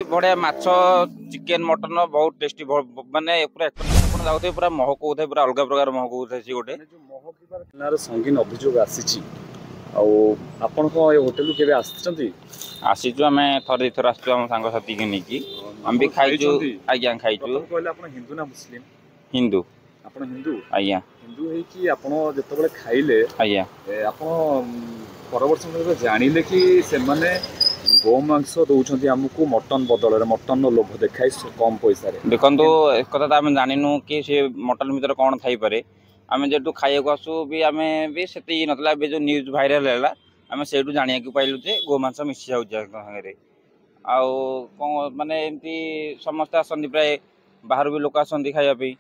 बढ़िया माछ chicken mutton बहुत टेस्टी माने पूरा जाऊे पूरा महक होता है पूरा अलग प्रकार महक होता है गोटे संगीन अभियोग आसी आपण होटेल के आसीचु आम थर थर आसचु आम सांग साथी के नहीं आम भी खाइचु आज्ञा खाइचु हिंदू ना मुस्लिम हिंदू आपण हिंदू आज्ञा हिंदू है आपण जो खाइले आज्ञा आपण परवर्ती जानिले कि से माने गोमांस दौरान आमको मटन बदल मटन लोभ देखाई कम पैसा देखो एक कथा आम जानू कि सी मटन भर कौन थपे आम जो खाइक आसू भी आम भी से ना जो न्यूज भाइराल है आम से जाना पाइलु जे गोमांस मिसी जाऊे आउ कौन माने एमती समस्ते आसती प्राय बाहर भी लोक आसती खायापी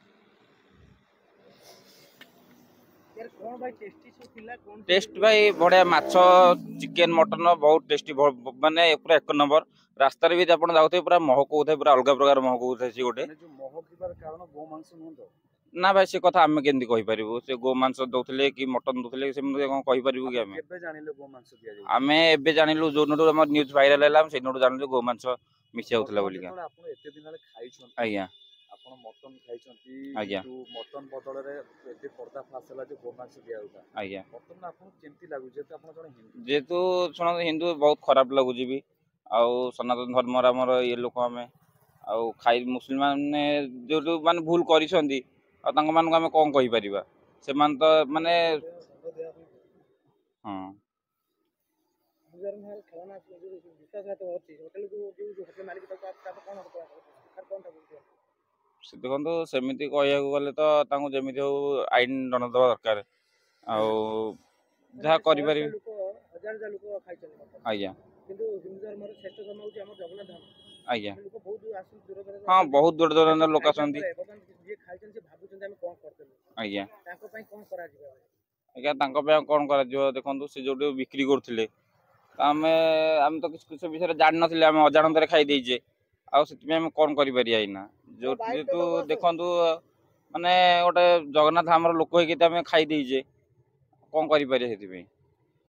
टेस्ट भाई बढ़िया माछ चिकेन मटन बहुत टेस्टी माने पूरा एक नंबर रास्तार भी आप जाऊे पूरा महक होता है पूरा अलग प्रकार महक होता है गोटे ना भाई से कथा आम केमती कहीपर से गोमांस दौले कि मटन दौले कौन कहीपर कि आम एवं जानलु जो न्यूज भाइराल है से जानलु गोमांस मिसी जाऊला बोलिका आज्ञा मटन खाई आज्ञा मटन बदल पर्दा फास है गोमांस दिया आज्ञा बर्तमान आपको केमती लगुच जेहेतु शुण हिंदू बहुत खराब लगुच भी आउ सनातन धर्म आमर ये लोक आम आउ खाई मुसलमान जो माने भूल कर आम कौन कहीपर से तो माने हाँ देखो सेमती कह गले तो जमी हो आईन दंड दवा दरकार जहाँ कर आज्ञा आज्ञा हाँ बहुत दूर दूर लोक आसती आज्ञा आज्ञा कौन कर देखो सी जो बिक्री करुले आम आम तो किस विषय जान ना आम अजाणत खाई देचे आम कौन करना जो जेहेतु देखु माने गोटे जगन्नाथ आम लोक हो खाई देचे कौन कर।